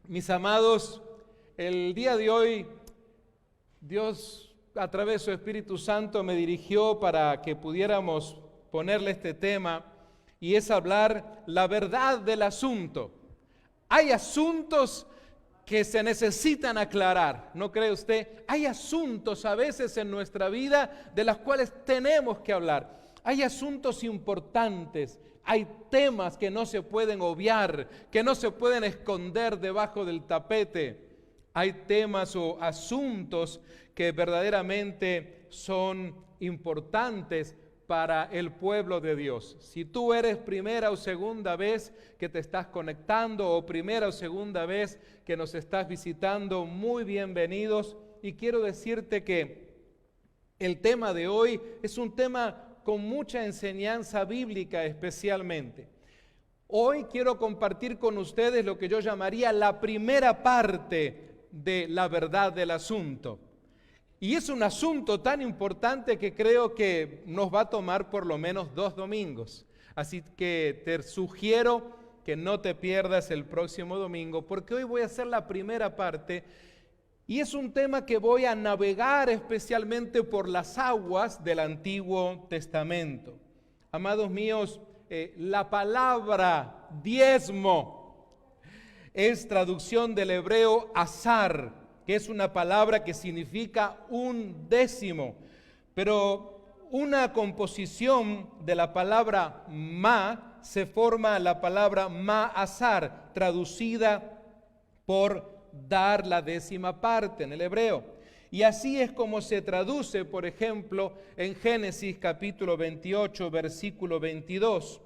Mis amados, el día de hoy Dios a través de su Espíritu Santo me dirigió para que pudiéramos ponerle este tema, y es hablar la verdad del asunto. Hay asuntos que se necesitan aclarar, ¿no cree usted? Hay asuntos a veces en nuestra vida de los cuales tenemos que hablar. Hay asuntos importantes, hay temas que no se pueden obviar, que no se pueden esconder debajo del tapete. Hay temas o asuntos que verdaderamente son importantes para el pueblo de Dios. Si tú eres primera o segunda vez que te estás conectando o primera o segunda vez que nos estás visitando, muy bienvenidos. Y quiero decirte que el tema de hoy es un tema con mucha enseñanza bíblica especialmente. Hoy quiero compartir con ustedes lo que yo llamaría la primera parte de la verdad del asunto. Y es un asunto tan importante que creo que nos va a tomar por lo menos 2 domingos. Así que te sugiero que no te pierdas el próximo domingo, porque hoy voy a hacer la primera parte. Y es un tema que voy a navegar especialmente por las aguas del Antiguo Testamento. Amados míos, la palabra diezmo es traducción del hebreo asar, que es una palabra que significa un décimo. Pero una composición de la palabra ma se forma la palabra ma-asar, traducida por dar la décima parte en el hebreo. Y así es como se traduce, por ejemplo, en Génesis capítulo 28, versículo 22.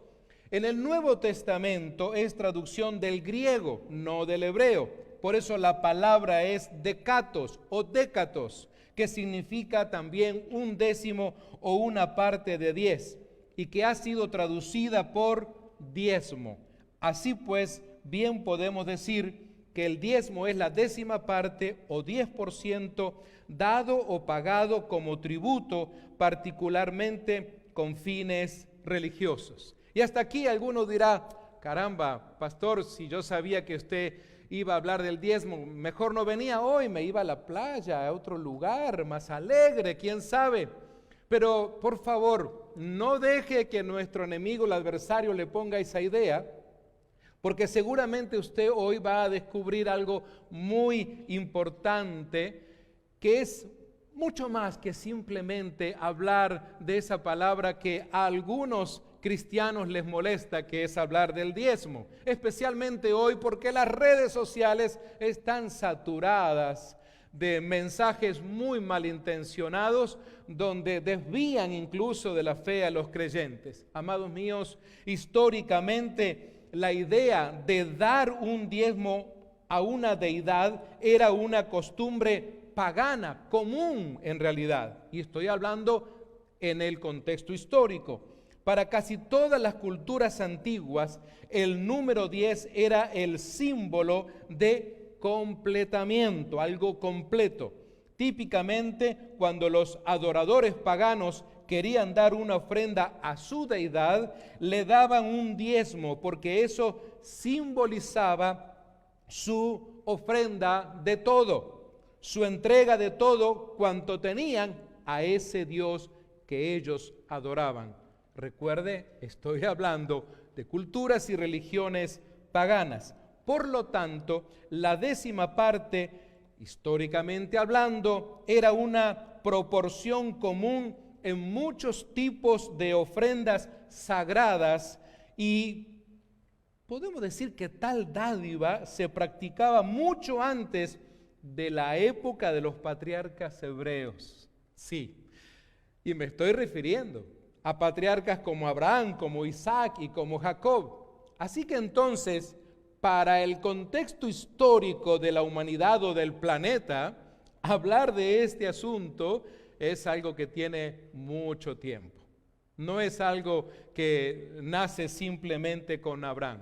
En el Nuevo Testamento es traducción del griego, no del hebreo. Por eso la palabra es decatos o décatos, que significa también un décimo o una parte de 10, y que ha sido traducida por diezmo. Así pues, bien podemos decir que el diezmo es la décima parte o 10% dado o pagado como tributo, particularmente con fines religiosos. Y hasta aquí alguno dirá: caramba, pastor, si yo sabía que usted iba a hablar del diezmo, mejor no venía hoy, me iba a la playa, a otro lugar más alegre, quién sabe. Pero por favor, no deje que nuestro enemigo, el adversario, le ponga esa idea, porque seguramente usted hoy va a descubrir algo muy importante, que es mucho más que simplemente hablar de esa palabra que a algunos cristianos les molesta, que es hablar del diezmo. Especialmente hoy porque las redes sociales están saturadas de mensajes muy malintencionados, donde desvían incluso de la fe a los creyentes. Amados míos, históricamente la idea de dar un diezmo a una deidad era una costumbre pagana, común en realidad. Y estoy hablando en el contexto histórico. Para casi todas las culturas antiguas, el número 10 era el símbolo de completamiento, algo completo. Típicamente, cuando los adoradores paganos querían dar una ofrenda a su deidad, le daban un diezmo, porque eso simbolizaba su ofrenda de todo, su entrega de todo cuanto tenían a ese Dios que ellos adoraban. Recuerde, estoy hablando de culturas y religiones paganas. Por lo tanto, la décima parte, históricamente hablando, era una proporción común en muchos tipos de ofrendas sagradas, y podemos decir que tal dádiva se practicaba mucho antes de la época de los patriarcas hebreos. Sí, y me estoy refiriendo a patriarcas como Abraham, como Isaac y como Jacob. Así que entonces, para el contexto histórico de la humanidad o del planeta, hablar de este asunto es algo que tiene mucho tiempo. No es algo que nace simplemente con Abraham.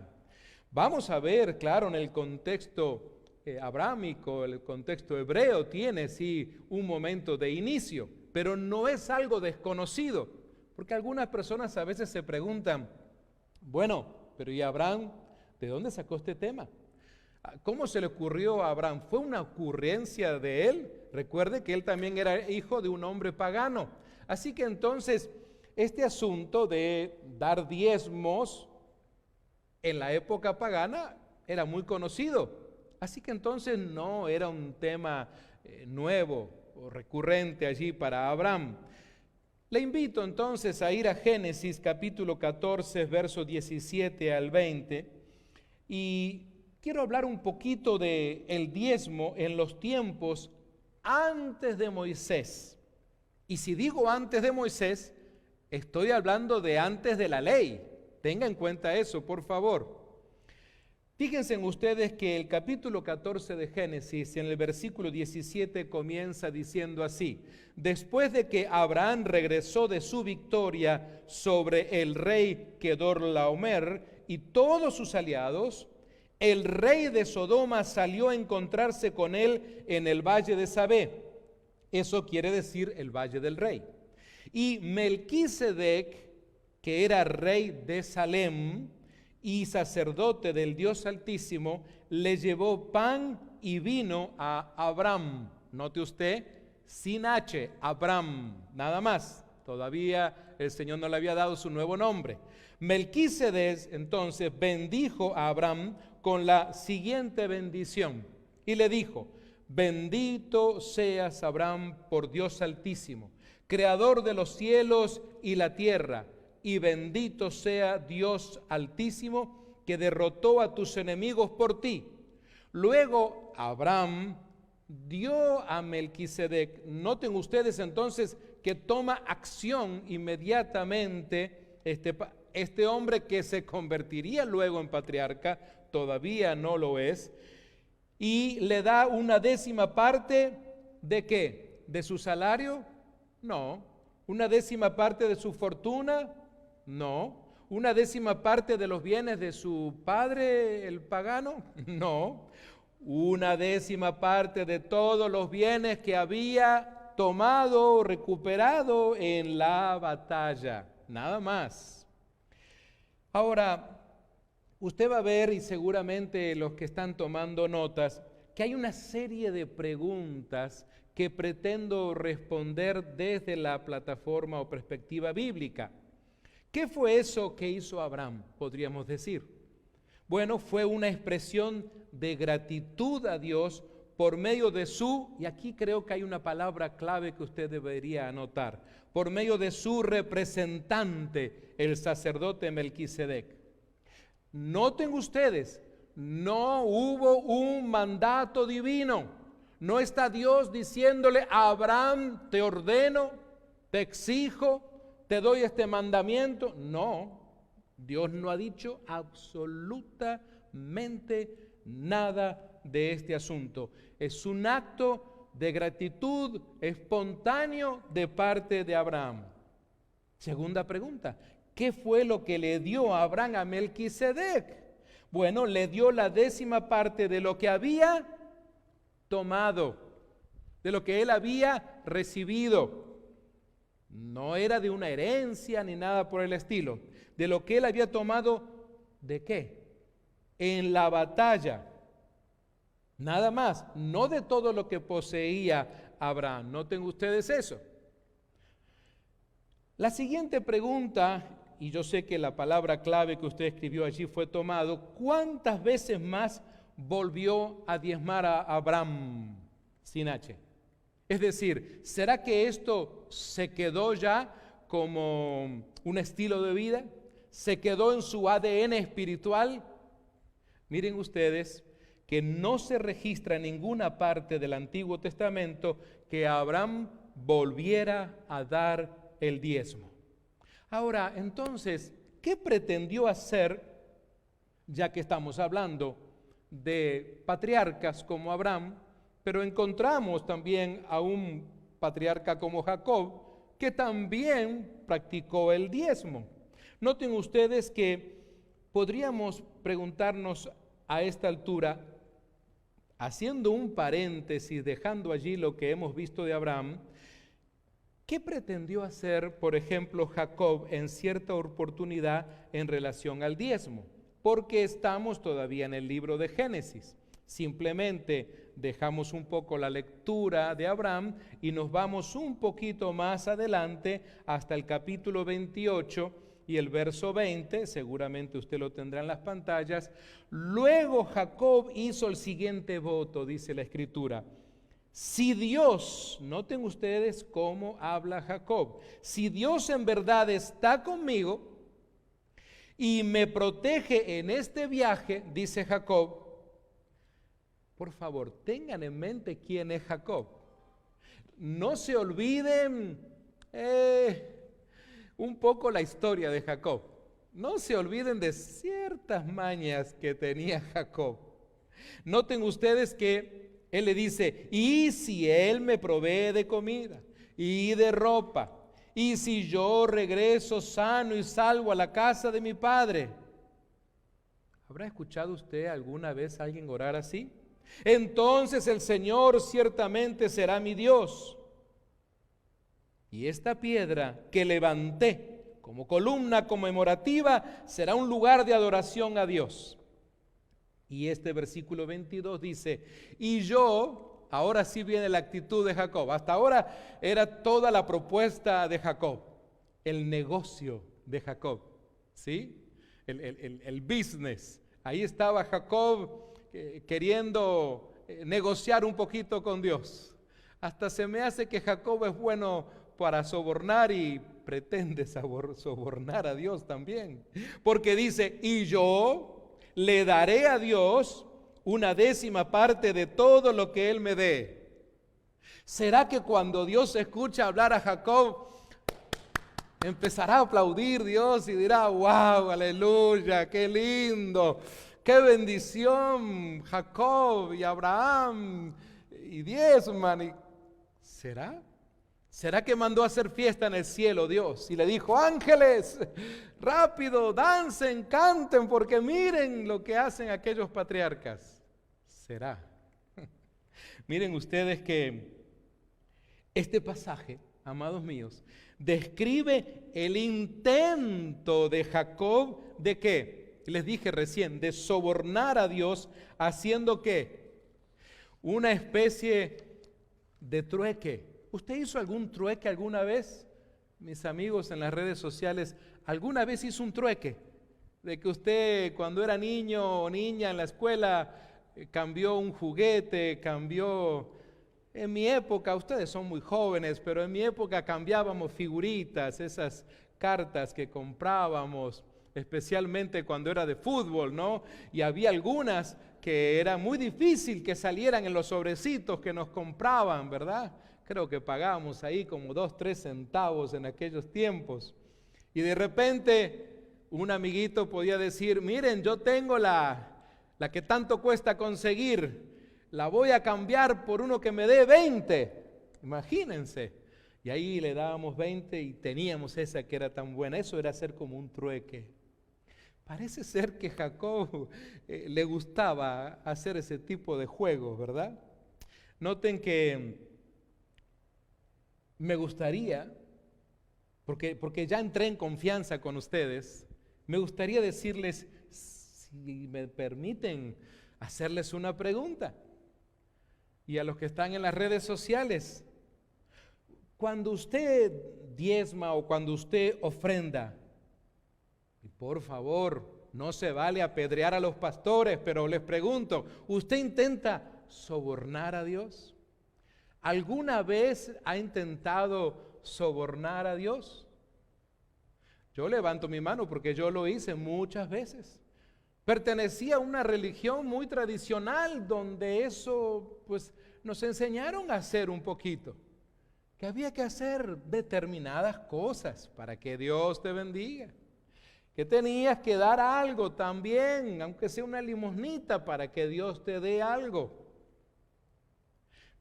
Vamos a ver, claro, en el contexto abrámico, el contexto hebreo tiene sí un momento de inicio, pero no es algo desconocido, porque algunas personas a veces se preguntan: bueno, pero ¿y Abraham de dónde sacó este tema? ¿Cómo se le ocurrió a Abraham? ¿Fue una ocurrencia de él? Recuerde que él también era hijo de un hombre pagano. Así que entonces, este asunto de dar diezmos en la época pagana era muy conocido. Así que entonces no era un tema nuevo o recurrente allí para Abraham. Le invito entonces a ir a Génesis capítulo 14, versos 17 al 20, y quiero hablar un poquito de el diezmo en los tiempos antes de Moisés. Y si digo antes de Moisés, estoy hablando de antes de la ley. Tenga en cuenta eso, por favor. Fíjense ustedes que el capítulo 14 de Génesis, en el versículo 17, comienza diciendo así: después de que Abraham regresó de su victoria sobre el rey Kedorlaomer y todos sus aliados, el rey de Sodoma salió a encontrarse con él en el valle de Sabé. Eso quiere decir el valle del rey. Y Melquisedec, que era rey de Salem y sacerdote del Dios Altísimo, le llevó pan y vino a Abraham. Note usted, sin H, Abraham, nada más. Todavía el Señor no le había dado su nuevo nombre. Melquisedec entonces bendijo a Abraham con la siguiente bendición y le dijo: bendito seas, Abraham, por Dios Altísimo, creador de los cielos y la tierra, y bendito sea Dios Altísimo, que derrotó a tus enemigos por ti. Luego Abraham dio a Melquisedec. Noten ustedes entonces que toma acción inmediatamente este hombre que se convertiría luego en patriarca, todavía no lo es, y le da una décima parte ¿de qué? ¿De su salario? No. ¿Una décima parte de su fortuna? No. ¿Una décima parte de los bienes de su padre, el pagano? No. Una décima parte de todos los bienes que había tomado o recuperado en la batalla. Nada más. Ahora, usted va a ver, y seguramente los que están tomando notas, que hay una serie de preguntas que pretendo responder desde la plataforma o perspectiva bíblica. ¿Qué fue eso que hizo Abraham? Podríamos decir. Bueno, fue una expresión de gratitud a Dios por medio de su, y aquí creo que hay una palabra clave que usted debería anotar, por medio de su representante, el sacerdote Melquisedec. Noten ustedes, no hubo un mandato divino. No está Dios diciéndole a Abraham: te ordeno, te exijo, te doy este mandamiento. No, Dios no ha dicho absolutamente nada de este asunto. Es un acto de gratitud espontáneo de parte de Abraham. Segunda pregunta: ¿qué fue lo que le dio a Abraham a Melquisedec? Bueno, le dio la décima parte de lo que había tomado, de lo que él había recibido. No era de una herencia ni nada por el estilo. De lo que él había tomado, ¿de qué? En la batalla. Nada más, no de todo lo que poseía Abraham. Noten ustedes eso. La siguiente pregunta, y yo sé que la palabra clave que usted escribió allí fue tomado: ¿cuántas veces más volvió a diezmar a Abraham? Sin H. Es decir, ¿será que esto se quedó ya como un estilo de vida? ¿Se quedó en su ADN espiritual? Miren ustedes que no se registra en ninguna parte del Antiguo Testamento que Abraham volviera a dar el diezmo. Ahora, entonces, ¿qué pretendió hacer, ya que estamos hablando de patriarcas como Abraham, pero encontramos también a un patriarca como Jacob, que también practicó el diezmo? Noten ustedes que podríamos preguntarnos a esta altura, haciendo un paréntesis, dejando allí lo que hemos visto de Abraham, ¿qué pretendió hacer, por ejemplo, Jacob en cierta oportunidad en relación al diezmo? Porque estamos todavía en el libro de Génesis. Simplemente dejamos un poco la lectura de Abraham y nos vamos un poquito más adelante hasta el capítulo 28 y el verso 20, seguramente usted lo tendrá en las pantallas. Luego Jacob hizo el siguiente voto, dice la Escritura. Si Dios, noten ustedes cómo habla Jacob, si Dios en verdad está conmigo y me protege en este viaje, dice Jacob, por favor, tengan en mente quién es Jacob. No se olviden un poco la historia de Jacob. No se olviden de ciertas mañas que tenía Jacob. Noten ustedes que él le dice, y si él me provee de comida y de ropa, y si yo regreso sano y salvo a la casa de mi padre. ¿Habrá escuchado usted alguna vez a alguien orar así? Entonces el Señor ciertamente será mi Dios. Y esta piedra que levanté como columna conmemorativa será un lugar de adoración a Dios. Y este versículo 22 dice, y yo, ahora sí viene la actitud de Jacob. Hasta ahora era toda la propuesta de Jacob, el negocio de Jacob, ¿sí? El business. Ahí estaba Jacob queriendo negociar un poquito con Dios. Hasta se me hace que Jacob es bueno para sobornar y pretende sobornar a Dios también. Porque dice, y yo le daré a Dios 1/10 de todo lo que Él me dé. ¿Será que cuando Dios escucha hablar a Jacob, empezará a aplaudir Dios y dirá, wow, aleluya, qué lindo, qué bendición, Jacob y Abraham y diezman? ¿Será? ¿Será que mandó a hacer fiesta en el cielo Dios y le dijo, ángeles, rápido, dancen, canten, porque miren lo que hacen aquellos patriarcas? ¿Será? Miren ustedes que este pasaje, amados míos, describe el intento de Jacob de ¿qué? Les dije recién, de sobornar a Dios haciendo ¿qué? Una especie de trueque. ¿Usted hizo algún trueque alguna vez? Mis amigos en las redes sociales, ¿alguna vez hizo un trueque? De que usted cuando era niño o niña en la escuela cambió un juguete, cambió... En mi época, ustedes son muy jóvenes, pero en mi época cambiábamos figuritas, esas cartas que comprábamos, especialmente cuando era de fútbol, ¿no? Y había algunas que era muy difícil que salieran en los sobrecitos que nos compraban, ¿verdad? Creo que pagábamos ahí como 2-3 centavos en aquellos tiempos. Y de repente un amiguito podía decir, miren, yo tengo la que tanto cuesta conseguir, la voy a cambiar por uno que me dé 20. Imagínense. Y ahí le dábamos 20 y teníamos esa que era tan buena. Eso era hacer como un trueque. Parece ser que Jacob le gustaba hacer ese tipo de juegos, ¿verdad? Noten que me gustaría, porque ya entré en confianza con ustedes, me gustaría decirles, si me permiten, hacerles una pregunta. Y a los que están en las redes sociales, cuando usted diezma o cuando usted ofrenda, y por favor, no se vale apedrear a los pastores, pero les pregunto, ¿usted intenta sobornar a Dios? ¿Alguna vez ha intentado sobornar a Dios? Yo levanto mi mano porque yo lo hice muchas veces. Pertenecía a una religión muy tradicional donde eso, pues, nos enseñaron a hacer un poquito. Que había que hacer determinadas cosas para que Dios te bendiga. Que tenías que dar algo también, aunque sea una limosnita, para que Dios te dé algo.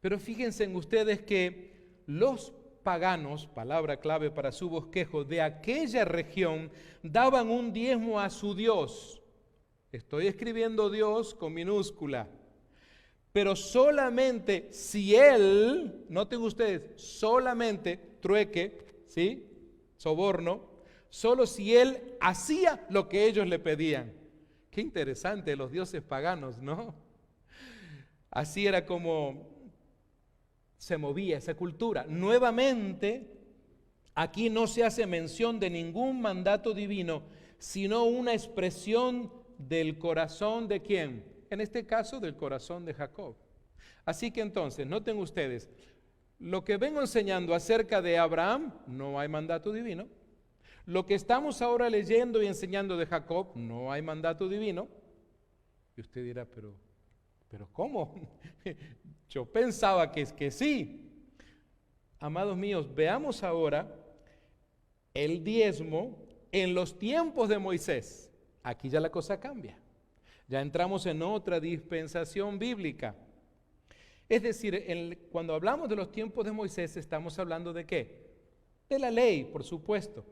Pero fíjense en ustedes que los paganos, palabra clave para su bosquejo, de aquella región, daban un diezmo a su Dios. Estoy escribiendo Dios con minúscula. Pero solamente si él, noten ustedes, solamente trueque, ¿sí? Soborno, solo si él hacía lo que ellos le pedían. Qué interesante los dioses paganos, ¿no? Así era como se movía esa cultura. Nuevamente, aquí no se hace mención de ningún mandato divino, sino una expresión del corazón de ¿quién? En este caso, del corazón de Jacob. Así que entonces, noten ustedes, lo que vengo enseñando acerca de Abraham, no hay mandato divino. Lo que estamos ahora leyendo y enseñando de Jacob, no hay mandato divino. Y usted dirá, pero ¿cómo? Yo pensaba que sí. Amados míos, veamos ahora el diezmo en los tiempos de Moisés. Aquí ya la cosa cambia. Ya entramos en otra dispensación bíblica. Es decir, cuando hablamos de los tiempos de Moisés, estamos hablando ¿de qué? De la ley, por supuesto.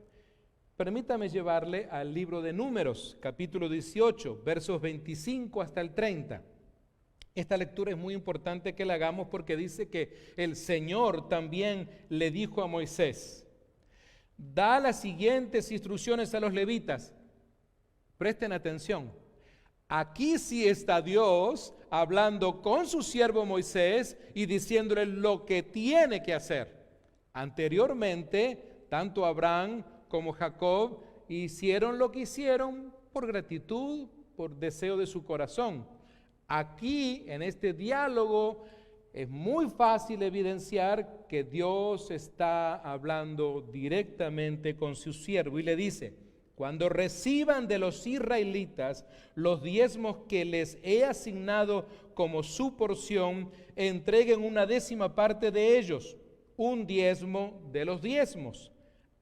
Permítame llevarle al libro de Números, capítulo 18, versos 25 hasta el 30. Esta lectura es muy importante que la hagamos porque dice que el Señor también le dijo a Moisés: da las siguientes instrucciones a los levitas. Presten atención. Aquí sí está Dios hablando con su siervo Moisés y diciéndole lo que tiene que hacer. Anteriormente, tanto Abraham como Jacob hicieron lo que hicieron por gratitud, por deseo de su corazón. Aquí, en este diálogo, es muy fácil evidenciar que Dios está hablando directamente con su siervo y le dice: cuando reciban de los israelitas los diezmos que les he asignado como su porción, entreguen una 10ª parte de ellos, un diezmo de los diezmos,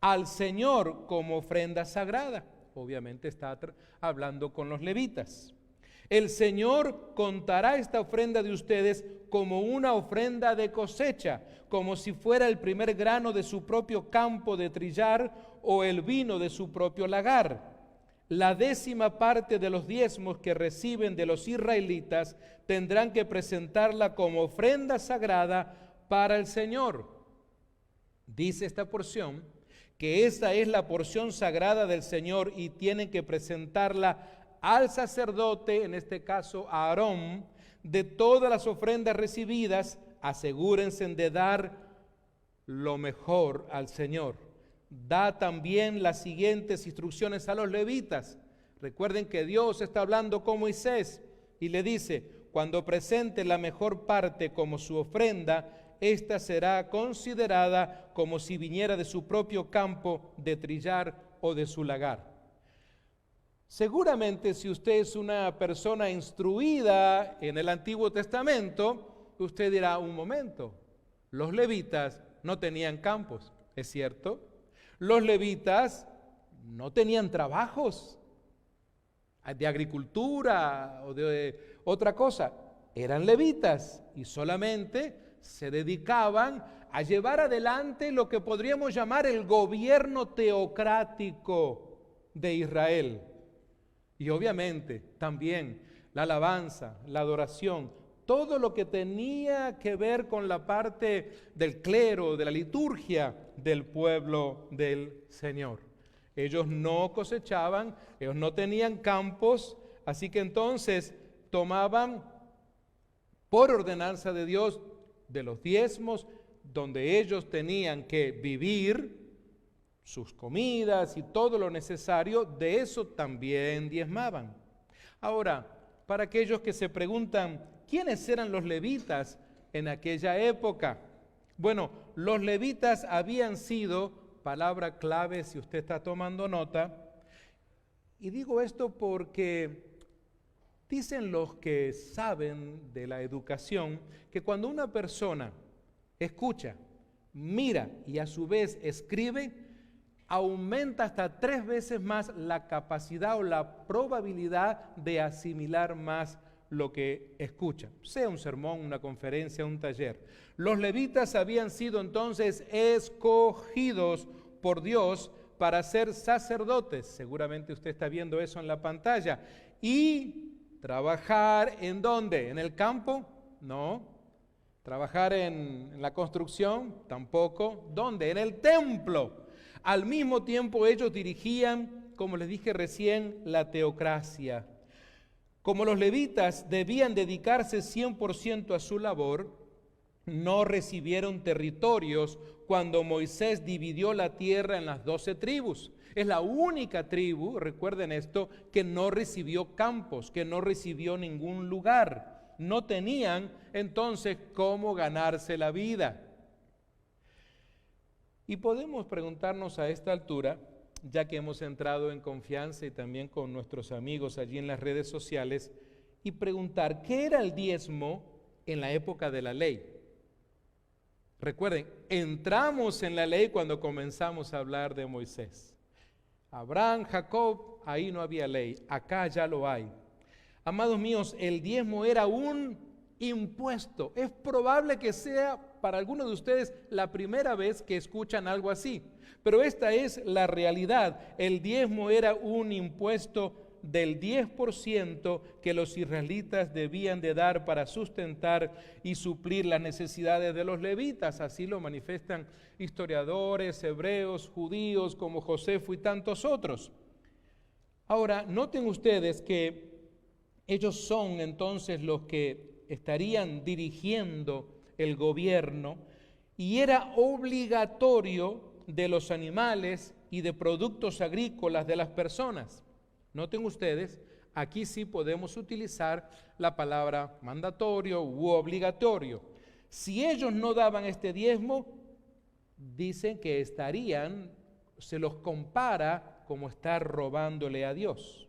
al Señor como ofrenda sagrada. Obviamente está hablando con los levitas. El Señor contará esta ofrenda de ustedes como una ofrenda de cosecha, como si fuera el primer grano de su propio campo de trillar o el vino de su propio lagar. La 10ª parte de los diezmos que reciben de los israelitas tendrán que presentarla como ofrenda sagrada para el Señor. Dice esta porción que esta es la porción sagrada del Señor y tienen que presentarla al sacerdote, en este caso a Aarón. De todas las ofrendas recibidas, asegúrense de dar lo mejor al Señor. Da también las siguientes instrucciones a los levitas. Recuerden que Dios está hablando con Moisés y le dice: cuando presente la mejor parte como su ofrenda, esta será considerada como si viniera de su propio campo de trillar o de su lagar. Seguramente si usted es una persona instruida en el Antiguo Testamento, usted dirá: un momento, los levitas no tenían campos, ¿es cierto? Los levitas no tenían trabajos de agricultura o de otra cosa, eran levitas y solamente se dedicaban a llevar adelante lo que podríamos llamar el gobierno teocrático de Israel. Y obviamente también la alabanza, la adoración, todo lo que tenía que ver con la parte del clero, de la liturgia del pueblo del Señor. Ellos no cosechaban, ellos no tenían campos, así que entonces tomaban por ordenanza de Dios de los diezmos, donde ellos tenían que vivir, sus comidas y todo lo necesario, de eso también diezmaban. Ahora, para aquellos que se preguntan, ¿quiénes eran los levitas en aquella época? Bueno, los levitas habían sido, palabra clave si usted está tomando nota, y digo esto porque dicen los que saben de la educación que cuando una persona escucha, mira y a su vez escribe, aumenta hasta 3 veces más la capacidad o la probabilidad de asimilar más lo que escucha, sea un sermón, una conferencia, un taller. Los levitas habían sido entonces escogidos por Dios para ser sacerdotes. Seguramente usted está viendo eso en la pantalla. Y trabajar ¿en dónde? ¿En el campo? No. Trabajar en la construcción? Tampoco. ¿Dónde? En el templo. Al mismo tiempo ellos dirigían, como les dije recién, la teocracia. Como los levitas debían dedicarse 100% a su labor, no recibieron territorios cuando Moisés dividió la tierra en las 12 tribus. Es la única tribu, recuerden esto, que no recibió campos, que no recibió ningún lugar. No tenían entonces cómo ganarse la vida. Y podemos preguntarnos a esta altura, ya que hemos entrado en confianza y también con nuestros amigos allí en las redes sociales, y preguntar, ¿qué era el diezmo en la época de la ley? Recuerden, entramos en la ley cuando comenzamos a hablar de Moisés. Abraham, Jacob, ahí no había ley, acá ya lo hay. Amados míos, el diezmo era un impuesto. Es probable que sea para algunos de ustedes la primera vez que escuchan algo así, pero esta es la realidad. El diezmo era un impuesto del 10% que los israelitas debían de dar para sustentar y suplir las necesidades de los levitas. Así lo manifiestan historiadores, hebreos, judíos como Josefo y tantos otros. Ahora, noten ustedes que ellos son entonces los que estarían dirigiendo el gobierno y era obligatorio de los animales y de productos agrícolas de las personas. Noten ustedes, aquí sí podemos utilizar la palabra mandatorio u obligatorio. Si ellos no daban este diezmo, dicen que se los compara como estar robándole a Dios.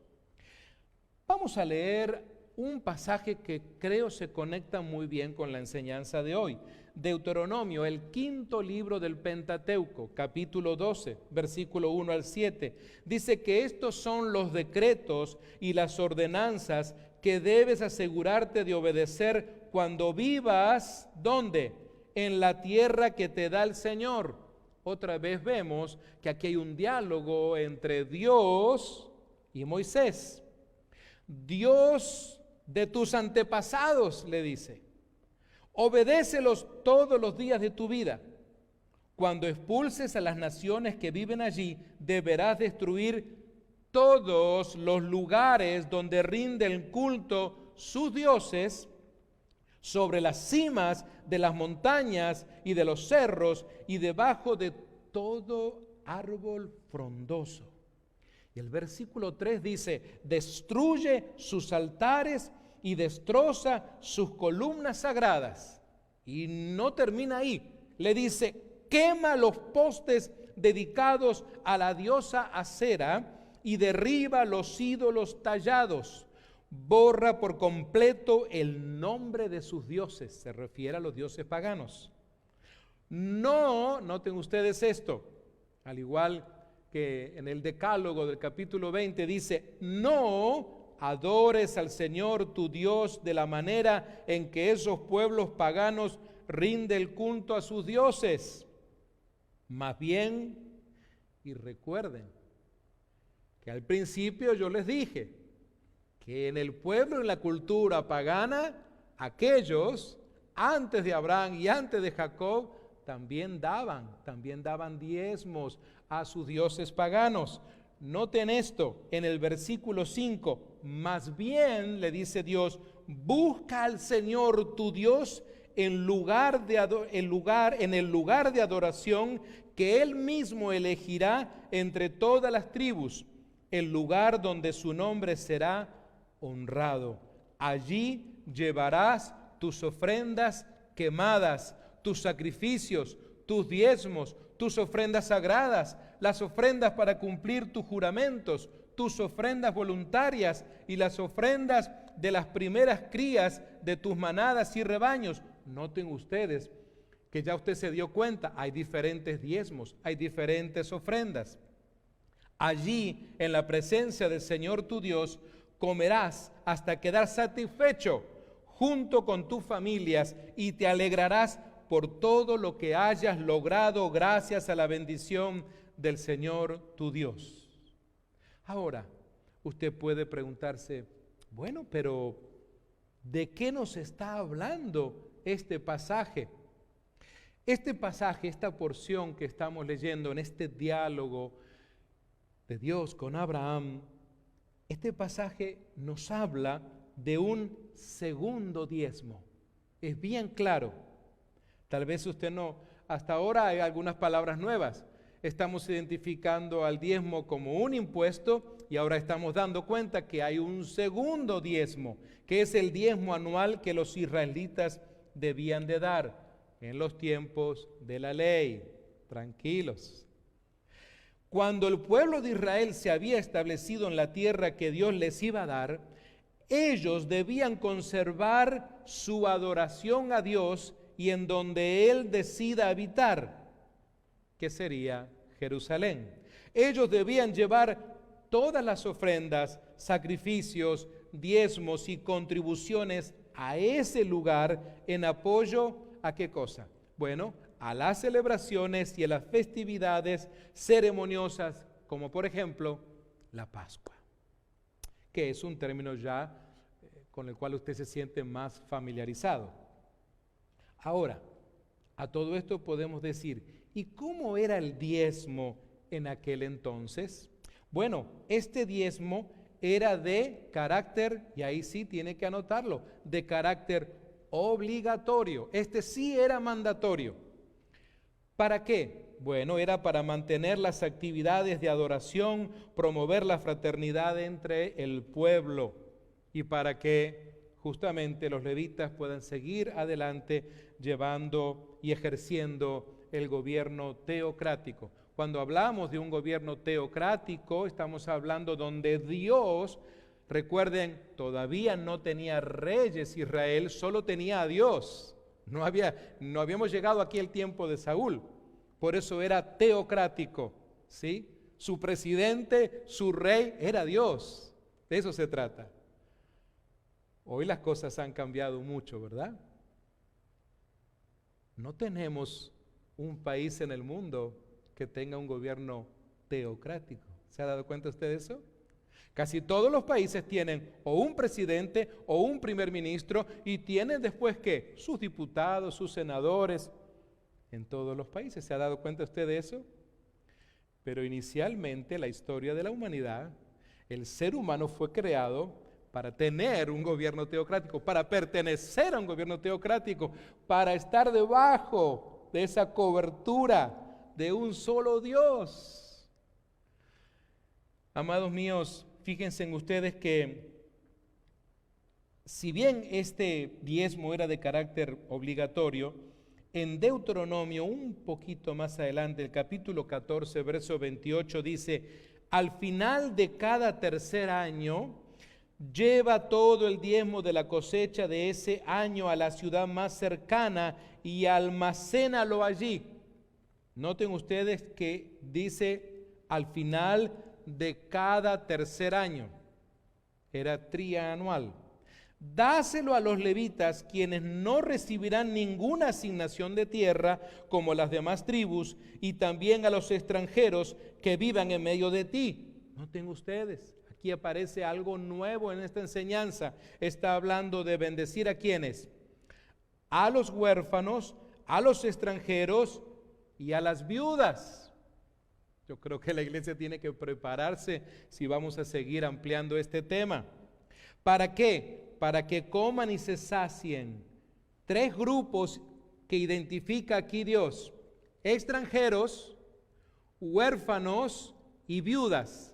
Vamos a leer un pasaje que creo se conecta muy bien con la enseñanza de hoy. Deuteronomio, el 5º libro del Pentateuco, capítulo 12, versículo 1 al 7. Dice que estos son los decretos y las ordenanzas que debes asegurarte de obedecer cuando vivas, ¿dónde? En la tierra que te da el Señor. Otra vez vemos que aquí hay un diálogo entre Dios y Moisés. Dios de tus antepasados, le dice, obedécelos todos los días de tu vida. Cuando expulses a las naciones que viven allí, deberás destruir todos los lugares donde rinden culto sus dioses, sobre las cimas de las montañas y de los cerros y debajo de todo árbol frondoso. Y el versículo 3 dice, destruye sus altares y destroza sus columnas sagradas. Y no termina ahí, le dice, quema los postes dedicados a la diosa Acera y derriba los ídolos tallados. Borra por completo el nombre de sus dioses, se refiere a los dioses paganos. No, noten ustedes esto, al igual que en el Decálogo del capítulo 20 dice, no adores al Señor tu Dios de la manera en que esos pueblos paganos rinden el culto a sus dioses. Más bien, y recuerden que al principio yo les dije que en el pueblo y en la cultura pagana, aquellos antes de Abraham y antes de Jacob también daban diezmos a sus dioses paganos. Noten esto en el versículo 5, más bien le dice Dios, busca al Señor tu Dios en el lugar de adoración que Él mismo elegirá entre todas las tribus, el lugar donde su nombre será honrado. Allí llevarás tus ofrendas quemadas, tus sacrificios, tus diezmos, tus ofrendas sagradas, las ofrendas para cumplir tus juramentos, tus ofrendas voluntarias y las ofrendas de las primeras crías de tus manadas y rebaños. Noten ustedes que ya usted se dio cuenta, hay diferentes diezmos, hay diferentes ofrendas. Allí, en la presencia del Señor tu Dios, comerás hasta quedar satisfecho junto con tus familias y te alegrarás por todo lo que hayas logrado gracias a la bendición del Señor tu Dios. Ahora, usted puede preguntarse, bueno, pero ¿de qué nos está hablando este pasaje? Este pasaje, esta porción que estamos leyendo en este diálogo de Dios con Abraham, este pasaje nos habla de un segundo diezmo. Es bien claro. Tal vez usted no, hasta ahora hay algunas palabras nuevas. Estamos identificando al diezmo como un impuesto y ahora estamos dando cuenta que hay un segundo diezmo, que es el diezmo anual que los israelitas debían de dar en los tiempos de la ley. Tranquilos. Cuando el pueblo de Israel se había establecido en la tierra que Dios les iba a dar, ellos debían conservar su adoración a Dios y en donde Él decida habitar, que sería Jerusalén. Ellos debían llevar todas las ofrendas, sacrificios, diezmos y contribuciones a ese lugar en apoyo ¿a qué cosa? Bueno, a las celebraciones y a las festividades ceremoniosas, como por ejemplo la Pascua, que es un término ya con el cual usted se siente más familiarizado. Ahora, a todo esto podemos decir, ¿y cómo era el diezmo en aquel entonces? Bueno, este diezmo era de carácter, y ahí sí tiene que anotarlo, de carácter obligatorio. Este sí era mandatorio. ¿Para qué? Bueno, era para mantener las actividades de adoración, promover la fraternidad entre el pueblo y para que justamente los levitas puedan seguir adelante llevando y ejerciendo el gobierno teocrático. Cuando hablamos de un gobierno teocrático, estamos hablando donde Dios, recuerden, todavía no tenía reyes Israel, solo tenía a Dios. No habíamos llegado aquí al tiempo de Saúl, por eso era teocrático, ¿sí? Su presidente, su rey era Dios, de eso se trata. Hoy las cosas han cambiado mucho, ¿verdad? No tenemos un país en el mundo que tenga un gobierno teocrático. ¿Se ha dado cuenta usted de eso? Casi todos los países tienen o un presidente o un primer ministro y tienen después ¿qué? Sus diputados, sus senadores, en todos los países. ¿Se ha dado cuenta usted de eso? Pero inicialmente la historia de la humanidad, el ser humano fue creado para tener un gobierno teocrático, para pertenecer a un gobierno teocrático, para estar debajo de esa cobertura de un solo Dios. Amados míos, fíjense en ustedes que si bien este diezmo era de carácter obligatorio, en Deuteronomio, un poquito más adelante, el capítulo 14, verso 28, dice, al final de cada tercer año, lleva todo el diezmo de la cosecha de ese año a la ciudad más cercana y almacénalo allí. Noten ustedes que dice al final de cada tercer año, era trianual. Dáselo a los levitas, quienes no recibirán ninguna asignación de tierra como las demás tribus, y también a los extranjeros que vivan en medio de ti. Noten ustedes, aquí aparece algo nuevo en esta enseñanza. Está hablando de bendecir a quienes, a los huérfanos, a los extranjeros y a las viudas. Yo creo que la iglesia tiene que prepararse si vamos a seguir ampliando este tema. ¿Para qué? Para que coman y se sacien. Tres grupos que identifica aquí Dios: extranjeros, huérfanos y viudas.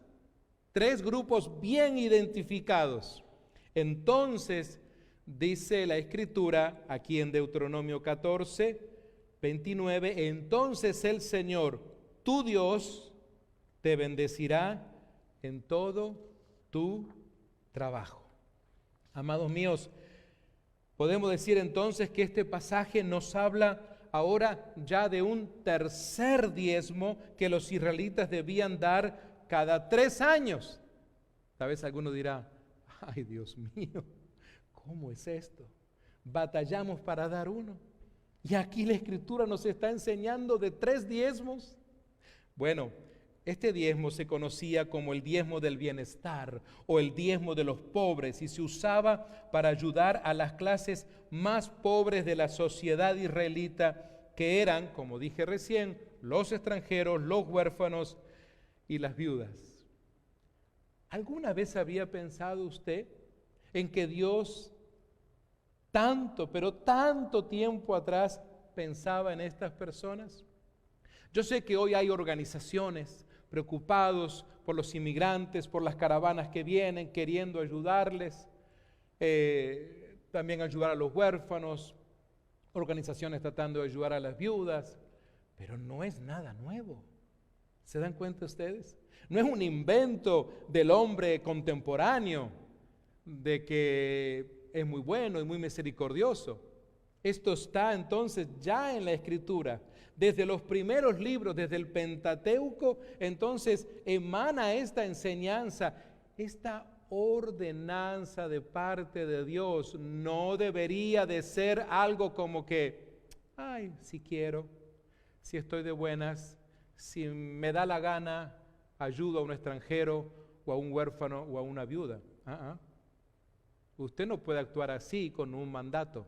Tres grupos bien identificados. Entonces, dice la Escritura aquí en Deuteronomio 14, 29, entonces el Señor, tu Dios, te bendecirá en todo tu trabajo. Amados míos, podemos decir entonces que este pasaje nos habla ahora ya de un tercer diezmo que los israelitas debían dar cada 3 años. Tal vez alguno dirá, ay Dios mío, ¿cómo es esto? Batallamos para dar uno. Y aquí la Escritura nos está enseñando de 3 diezmos. Bueno, este diezmo se conocía como el diezmo del bienestar o el diezmo de los pobres y se usaba para ayudar a las clases más pobres de la sociedad israelita, que eran, como dije recién, los extranjeros, los huérfanos y las viudas. ¿Alguna vez había pensado usted en que Dios tanto, pero tanto tiempo atrás pensaba en estas personas? Yo sé que hoy hay organizaciones preocupados por los inmigrantes, por las caravanas que vienen, queriendo ayudarles, también ayudar a los huérfanos, organizaciones tratando de ayudar a las viudas, pero no es nada nuevo. ¿Se dan cuenta ustedes? No es un invento del hombre contemporáneo, de que es muy bueno y muy misericordioso. Esto está entonces ya en la Escritura. Desde los primeros libros, desde el Pentateuco, entonces emana esta enseñanza, esta ordenanza de parte de Dios. No debería de ser algo como que, ay, si quiero, si estoy de buenas, si me da la gana, ayudo a un extranjero o a un huérfano o a una viuda. Usted no puede actuar así con un mandato.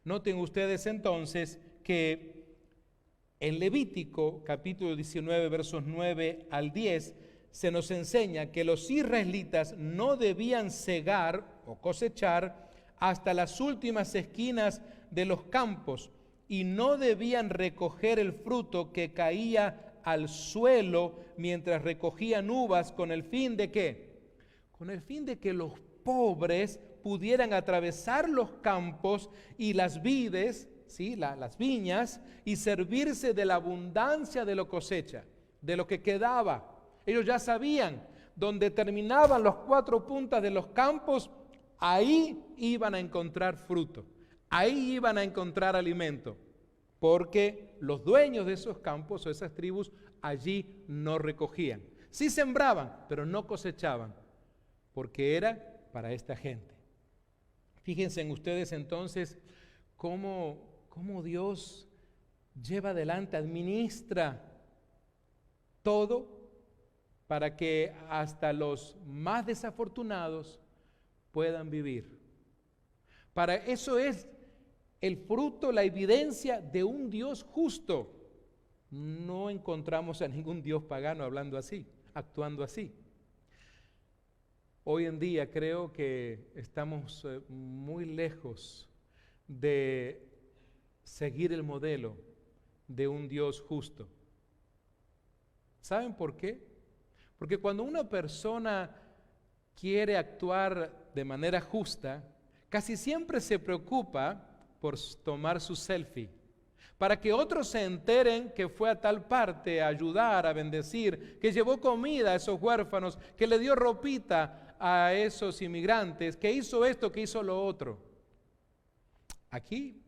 Noten ustedes entonces que en Levítico capítulo 19 versos 9 al 10 se nos enseña que los israelitas no debían segar o cosechar hasta las últimas esquinas de los campos y no debían recoger el fruto que caía al suelo mientras recogían uvas. ¿Con el fin de qué? Con el fin de que los pobres pudieran atravesar los campos y las vides, ¿sí? las viñas, y servirse de la abundancia de la cosecha, de lo que quedaba. Ellos ya sabían, donde terminaban los 4 puntas de los campos, ahí iban a encontrar fruto, ahí iban a encontrar alimento, porque los dueños de esos campos o esas tribus allí no recogían. Sí sembraban, pero no cosechaban, porque era para esta gente. Fíjense en ustedes entonces cómo Dios lleva adelante, administra todo para que hasta los más desafortunados puedan vivir. Para eso es el fruto, la evidencia de un Dios justo. No encontramos a ningún Dios pagano hablando así, actuando así. Hoy en día creo que estamos muy lejos de seguir el modelo de un Dios justo. ¿Saben por qué? Porque cuando una persona quiere actuar de manera justa, casi siempre se preocupa por tomar su selfie, para que otros se enteren que fue a tal parte a ayudar, a bendecir, que llevó comida a esos huérfanos, que le dio ropita a esos inmigrantes, que hizo esto, que hizo lo otro. Aquí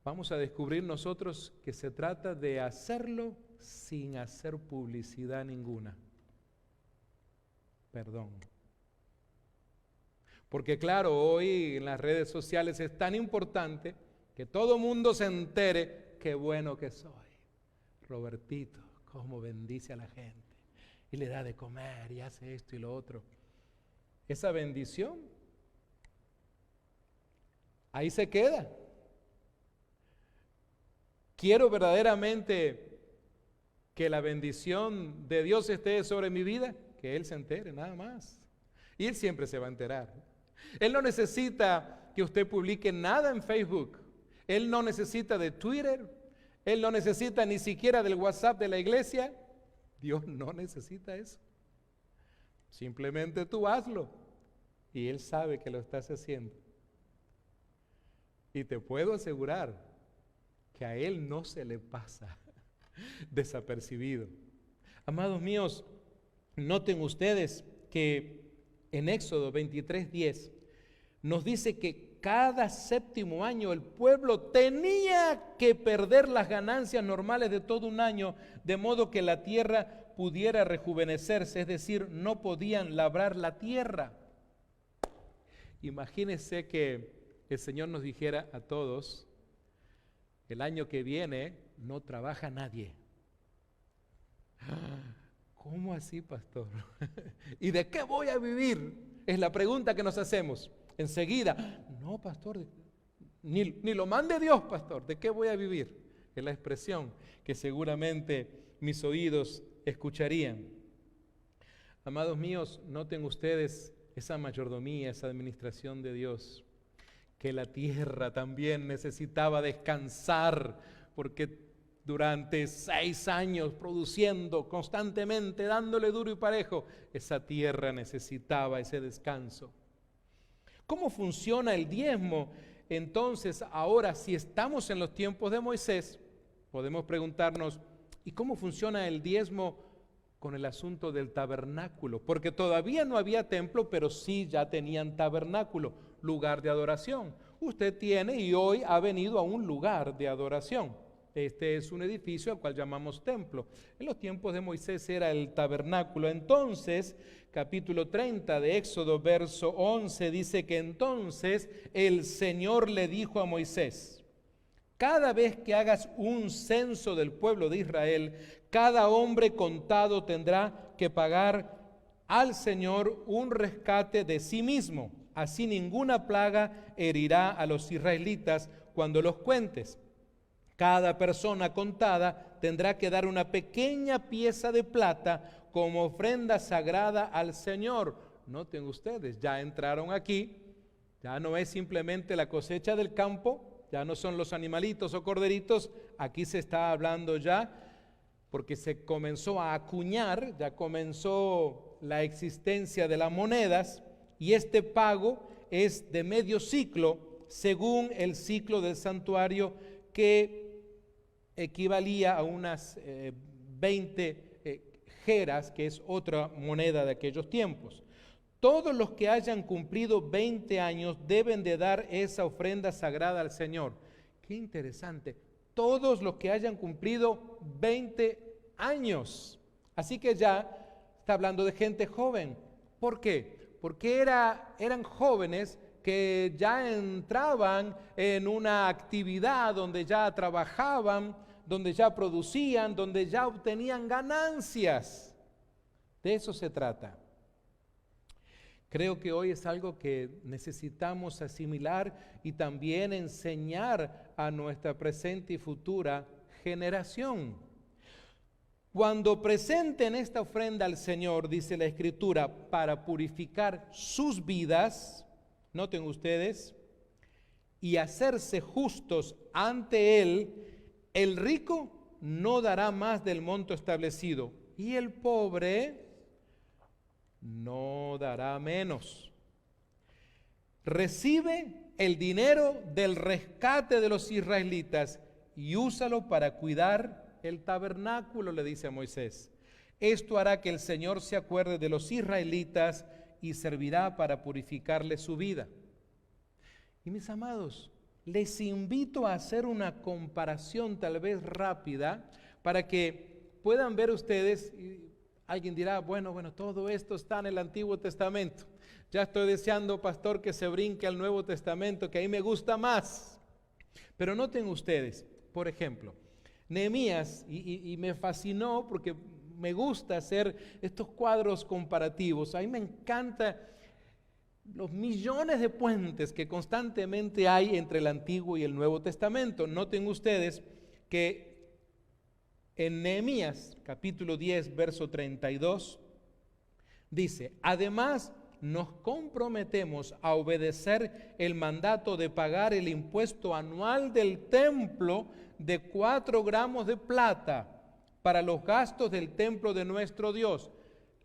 vamos a descubrir nosotros que se trata de hacerlo sin hacer publicidad ninguna. Perdón. Porque claro, hoy en las redes sociales es tan importante que todo mundo se entere qué bueno que soy. Robertito, cómo bendice a la gente y le da de comer y hace esto y lo otro. Esa bendición ahí se queda. Quiero verdaderamente que la bendición de Dios esté sobre mi vida, que Él se entere, nada más. Y Él siempre se va a enterar. Él no necesita que usted publique nada en Facebook. Él no necesita de Twitter. Él no necesita ni siquiera del WhatsApp de la iglesia. Dios no necesita eso. Simplemente tú hazlo. Y Él sabe que lo estás haciendo. Y te puedo asegurar que a Él no se le pasa desapercibido. Amados míos, noten ustedes que en Éxodo 23:10 nos dice que cada 7º año el pueblo tenía que perder las ganancias normales de todo un año, de modo que la tierra pudiera rejuvenecerse, es decir, no podían labrar la tierra. Imagínense que el Señor nos dijera a todos: el año que viene no trabaja nadie. ¿Cómo así, pastor? ¿Y de qué voy a vivir? Es la pregunta que nos hacemos. Enseguida, no, pastor, ni lo mande Dios, pastor, ¿de qué voy a vivir? Es la expresión que seguramente mis oídos escucharían. Amados míos, noten ustedes esa mayordomía, esa administración de Dios, que la tierra también necesitaba descansar, porque durante 6 años produciendo constantemente, dándole duro y parejo, esa tierra necesitaba ese descanso. ¿Cómo funciona el diezmo? Entonces, ahora, si estamos en los tiempos de Moisés, podemos preguntarnos, ¿y cómo funciona el diezmo con el asunto del tabernáculo? Porque todavía no había templo, pero sí ya tenían tabernáculo, lugar de adoración. Usted tiene y hoy ha venido a un lugar de adoración. Este es un edificio al cual llamamos templo. En los tiempos de Moisés era el tabernáculo. Entonces, capítulo 30 de Éxodo, verso 11, dice que entonces el Señor le dijo a Moisés: cada vez que hagas un censo del pueblo de Israel, cada hombre contado tendrá que pagar al Señor un rescate de sí mismo. Así ninguna plaga herirá a los israelitas cuando los cuentes. Cada persona contada tendrá que dar una pequeña pieza de plata como ofrenda sagrada al Señor. Noten ustedes, ya entraron aquí, ya no es simplemente la cosecha del campo, ya no son los animalitos o corderitos, aquí se está hablando ya, porque se comenzó a acuñar, ya comenzó la existencia de las monedas, y este pago es de medio ciclo, según el ciclo del santuario, que equivalía a unas 20 jeras, que es otra moneda de aquellos tiempos. Todos los que hayan cumplido 20 años deben de dar esa ofrenda sagrada al Señor. Qué interesante. Todos los que hayan cumplido 20 años. Así que ya está hablando de gente joven. ¿Por qué? Porque eran jóvenes que ya entraban en una actividad donde ya trabajaban, donde ya producían, donde ya obtenían ganancias. De eso se trata. Creo que hoy es algo que necesitamos asimilar y también enseñar a nuestra presente y futura generación. Cuando presenten esta ofrenda al Señor, dice la Escritura, para purificar sus vidas, noten ustedes, y hacerse justos ante Él, el rico no dará más del monto establecido y el pobre no dará menos. Recibe el dinero del rescate de los israelitas y úsalo para cuidar el tabernáculo, le dice a Moisés. Esto hará que el Señor se acuerde de los israelitas y servirá para purificarles su vida. Y mis amados, les invito a hacer una comparación tal vez rápida para que puedan ver ustedes. Alguien dirá, bueno, todo esto está en el Antiguo Testamento. Ya estoy deseando, pastor, que se brinque al Nuevo Testamento, que ahí me gusta más. Pero noten ustedes, por ejemplo, Nehemías, y me fascinó porque me gusta hacer estos cuadros comparativos. A mí me encanta los millones de puentes que constantemente hay entre el Antiguo y el Nuevo Testamento. Noten ustedes que en Nehemías, capítulo 10, verso 32, dice: además nos comprometemos a obedecer el mandato de pagar el impuesto anual del templo de 4 gramos de plata para los gastos del templo de nuestro Dios.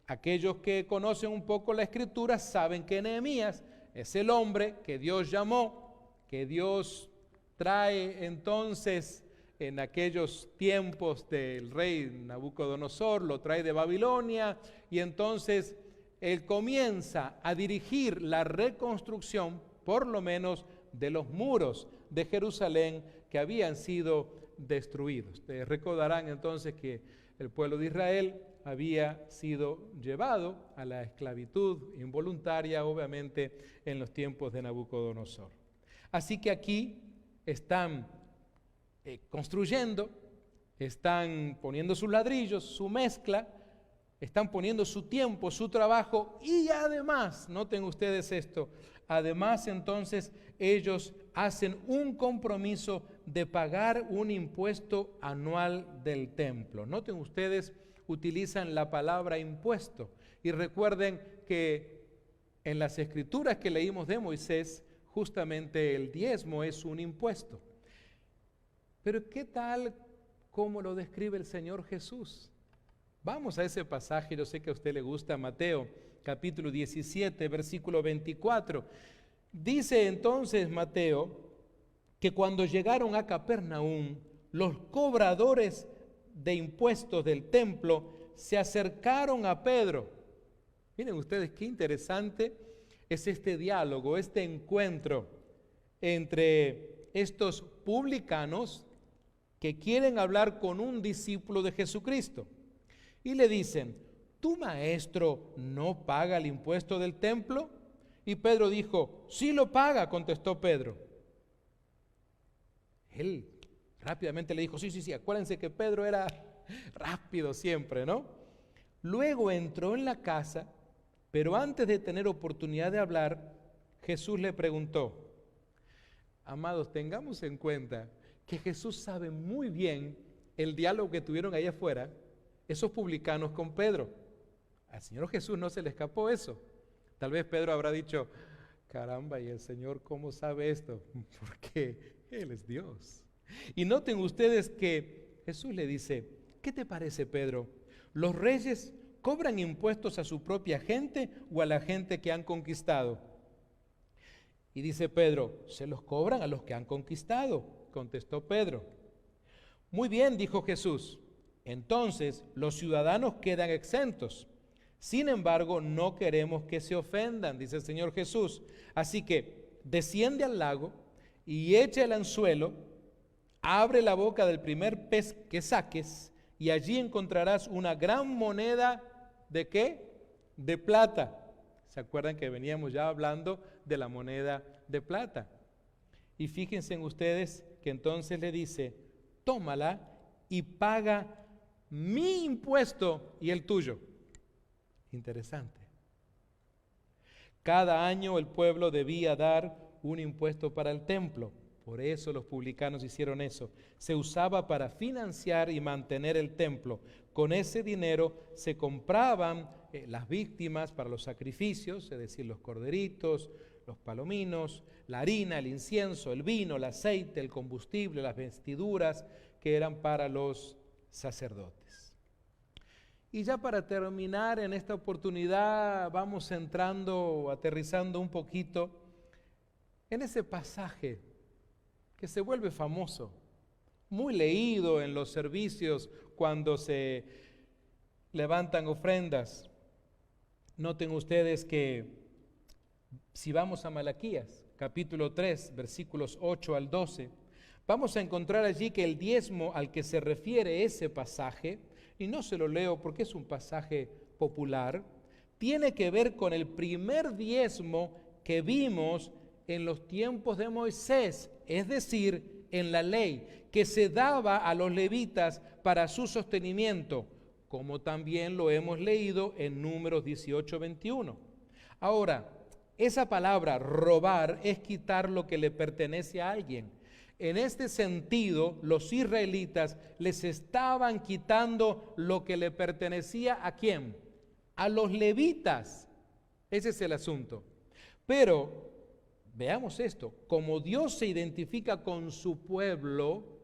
Aquellos que conocen un poco la Escritura saben que Nehemías es el hombre que Dios llamó, que Dios trae entonces en aquellos tiempos del rey Nabucodonosor, lo trae de Babilonia, y entonces él comienza a dirigir la reconstrucción, por lo menos, de los muros de Jerusalén que habían sido destruidos. Ustedes recordarán entonces que el pueblo de Israel había sido llevado a la esclavitud involuntaria, obviamente, en los tiempos de Nabucodonosor. Así que aquí están construyendo, están poniendo sus ladrillos, su mezcla, están poniendo su tiempo, su trabajo, y además, noten ustedes esto, además entonces ellos hacen un compromiso de pagar un impuesto anual del templo. Noten ustedes, utilizan la palabra impuesto, y recuerden que En las escrituras que leímos de Moisés, justamente el diezmo es un impuesto. Pero ¿qué tal como lo describe el Señor Jesús? Vamos a ese pasaje, yo sé que a usted le gusta, Mateo, capítulo 17, versículo 24. Dice entonces Mateo que cuando llegaron a Capernaum, los cobradores de impuestos del templo se acercaron a Pedro. Miren ustedes qué interesante es este diálogo, este encuentro entre estos publicanos que quieren hablar con un discípulo de Jesucristo. Y le dicen, ¿tu maestro no paga el impuesto del templo? Y Pedro dijo, sí lo paga, contestó Pedro. Él rápidamente le dijo, sí, acuérdense que Pedro era rápido siempre, ¿no? Luego entró en la casa, pero antes de tener oportunidad de hablar, Jesús le preguntó. Amados, tengamos en cuenta que Jesús sabe muy bien el diálogo que tuvieron ahí afuera, esos publicanos con Pedro. Al Señor Jesús no se le escapó eso. Tal vez Pedro habrá dicho, caramba, ¿y el Señor cómo sabe esto? Porque Él es Dios. Y noten ustedes que Jesús le dice, ¿qué te parece, Pedro? ¿Los reyes cobran impuestos a su propia gente o a la gente que han conquistado? Y dice Pedro, se los cobran a los que han conquistado, contestó Pedro. Muy bien, dijo Jesús, entonces los ciudadanos quedan exentos. Sin embargo, no queremos que se ofendan, dice el Señor Jesús. Así que desciende al lago y echa el anzuelo, abre la boca del primer pez que saques y allí encontrarás una gran moneda, ¿de qué? De plata. ¿Se acuerdan que veníamos ya hablando de la moneda de plata? Y fíjense en ustedes que entonces le dice, tómala y paga mi impuesto y el tuyo. Interesante. Cada año el pueblo debía dar un impuesto para el templo. Por eso los publicanos hicieron eso. Se usaba para financiar y mantener el templo. Con ese dinero se compraban las víctimas para los sacrificios, es decir, los corderitos, los palominos, la harina, el incienso, el vino, el aceite, el combustible, las vestiduras que eran para los sacerdotes. Y ya para terminar en esta oportunidad vamos entrando, aterrizando un poquito en ese pasaje que se vuelve famoso, muy leído en los servicios cuando se levantan ofrendas. Noten ustedes que si vamos a Malaquías, capítulo 3, versículos 8 al 12, vamos a encontrar allí que el diezmo al que se refiere ese pasaje, y no se lo leo porque es un pasaje popular, tiene que ver con el primer diezmo que vimos en los tiempos de Moisés, es decir, en la ley, que se daba a los levitas para su sostenimiento, como también lo hemos leído en Números 18:21. Ahora, esa palabra robar es quitar lo que le pertenece a alguien. En este sentido, los israelitas les estaban quitando lo que le pertenecía ¿a quién? A los levitas. Ese es el asunto. Pero veamos esto, como Dios se identifica con su pueblo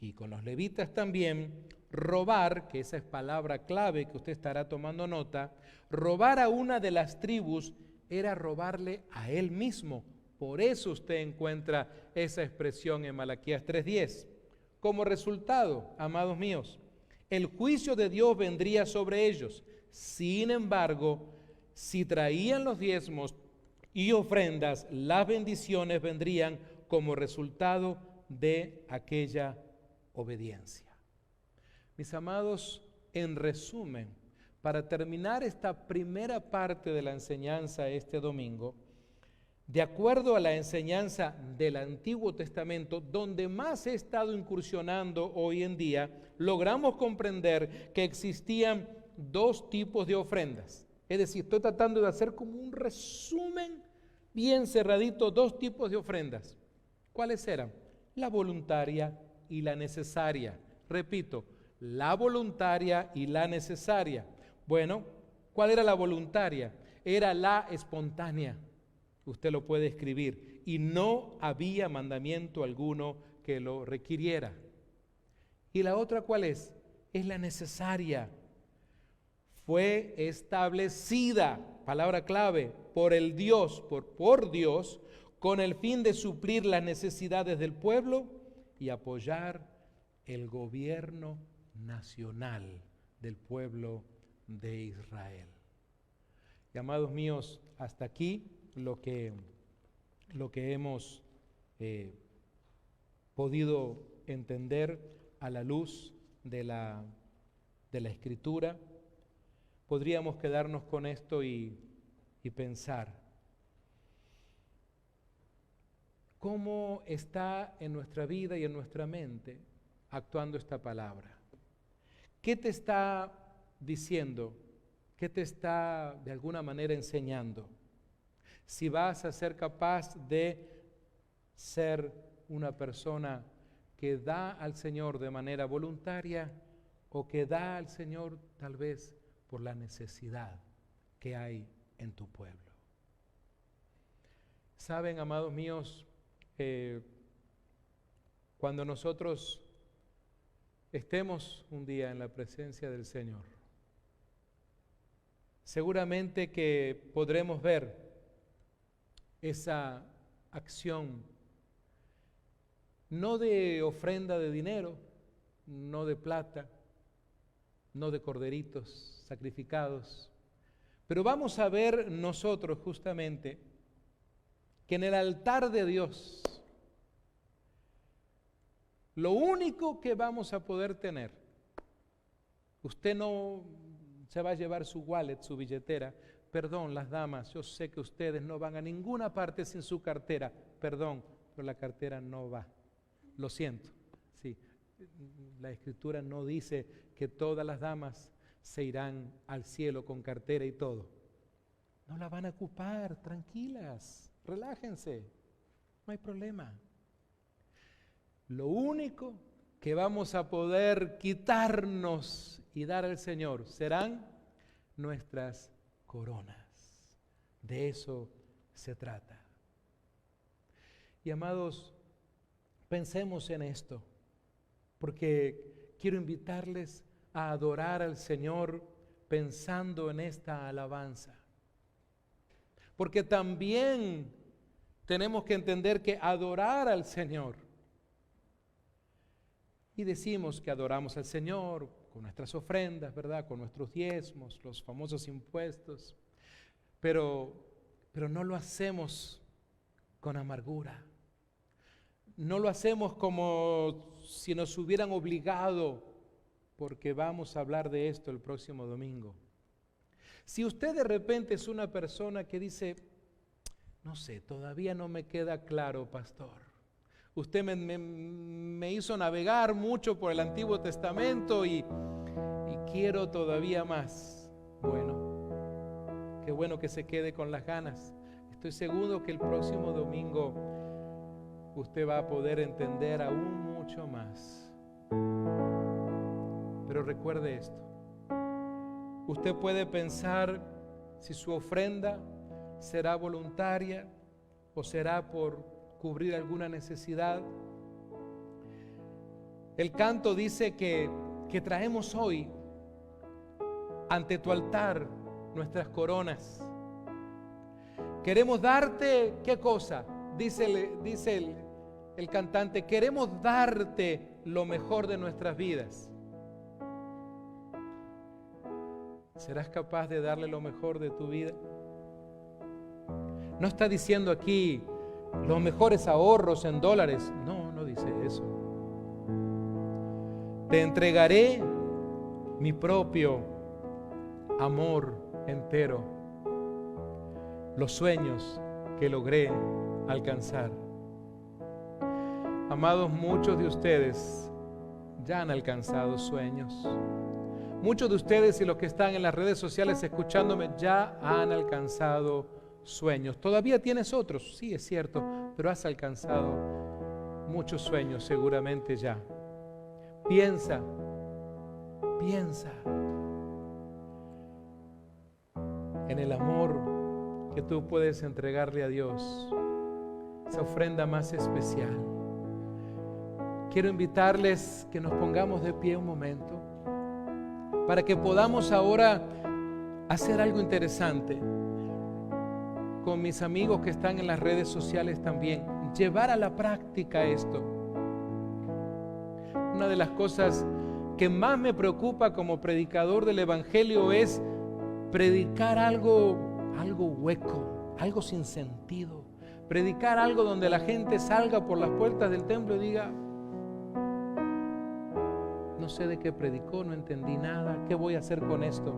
y con los levitas también, robar, que esa es palabra clave que usted estará tomando nota, robar a una de las tribus era robarle a él mismo. Por eso usted encuentra esa expresión en Malaquías 3:10. Como resultado, amados míos, el juicio de Dios vendría sobre ellos. Sin embargo, si traían los diezmos y ofrendas, las bendiciones vendrían como resultado de aquella obediencia. Mis amados, en resumen, para terminar esta primera parte de la enseñanza este domingo, de acuerdo a la enseñanza del Antiguo Testamento, donde más he estado incursionando hoy en día, logramos comprender que existían dos tipos de ofrendas. Es decir, estoy tratando de hacer como un resumen bien cerradito, dos tipos de ofrendas. ¿Cuáles eran? La voluntaria y la necesaria. Repito, la voluntaria y la necesaria. Bueno, ¿cuál era la voluntaria? era la espontánea. Usted lo puede escribir. Y no había mandamiento alguno que lo requiriera. ¿Y la otra cuál es? Es la necesaria. Fue establecida, palabra clave, por Dios, con el fin de suplir las necesidades del pueblo y apoyar el gobierno nacional del pueblo de Israel. Y amados míos, hasta aquí lo que hemos podido entender a la luz de la Escritura. Podríamos quedarnos con esto y pensar, ¿cómo está en nuestra vida y en nuestra mente actuando esta palabra? ¿Qué te está diciendo? ¿Qué te está de alguna manera enseñando? Si vas a ser capaz de ser una persona que da al Señor de manera voluntaria o que da al Señor tal vez por la necesidad que hay en tu pueblo. Saben, amados míos, cuando nosotros estemos un día en la presencia del Señor, seguramente que podremos ver esa acción, no de ofrenda de dinero, no de plata, no de corderitos sacrificados, pero vamos a ver nosotros justamente que en el altar de Dios, lo único que vamos a poder tener, usted no se va a llevar su wallet, su billetera. Perdón, las damas, yo sé que ustedes no van a ninguna parte sin su cartera. Perdón, pero la cartera no va. Lo siento. Sí, la Escritura no dice que todas las damas se irán al cielo con cartera y todo. No la van a ocupar, tranquilas, relájense, no hay problema. Lo único que vamos a poder quitarnos y dar al Señor serán nuestras coronas. De eso se trata. Y amados, pensemos en esto, porque quiero invitarles a adorar al Señor pensando en esta alabanza. Porque también tenemos que entender que adorar al Señor, y decimos que adoramos al Señor con nuestras ofrendas, ¿verdad? Con nuestros diezmos, los famosos impuestos, pero no lo hacemos con amargura. No lo hacemos como si nos hubieran obligado, porque vamos a hablar de esto el próximo domingo. Si usted de repente es una persona que dice, no sé, todavía no me queda claro, pastor. Usted me hizo navegar mucho por el Antiguo Testamento y quiero todavía más. Bueno, qué bueno que se quede con las ganas. Estoy seguro que el próximo domingo usted va a poder entender aún mucho más. Pero recuerde esto. Usted puede pensar si su ofrenda será voluntaria o será por cubrir alguna necesidad. El canto dice que traemos hoy ante tu altar nuestras coronas. Queremos darte, ¿qué cosa? Dice el cantante, queremos darte lo mejor de nuestras vidas. ¿Serás capaz de darle lo mejor de tu vida? No está diciendo aquí los mejores ahorros en dólares. No dice eso. Te entregaré mi propio amor entero, los sueños que logré alcanzar. Amados, muchos de ustedes ya han alcanzado sueños. Muchos de ustedes y los que están en las redes sociales escuchándome ya han alcanzado sueños. Todavía tienes otros, sí es cierto, pero has alcanzado muchos sueños seguramente ya. Piensa en el amor que tú puedes entregarle a Dios, esa ofrenda más especial. Quiero invitarles que nos pongamos de pie un momento para que podamos ahora hacer algo interesante con mis amigos que están en las redes sociales también, llevar a la práctica esto. Una de las cosas que más me preocupa como predicador del Evangelio es predicar algo hueco, algo sin sentido. Predicar algo donde la gente salga por las puertas del templo y diga: no sé de qué predicó, no entendí nada, ¿qué voy a hacer con esto?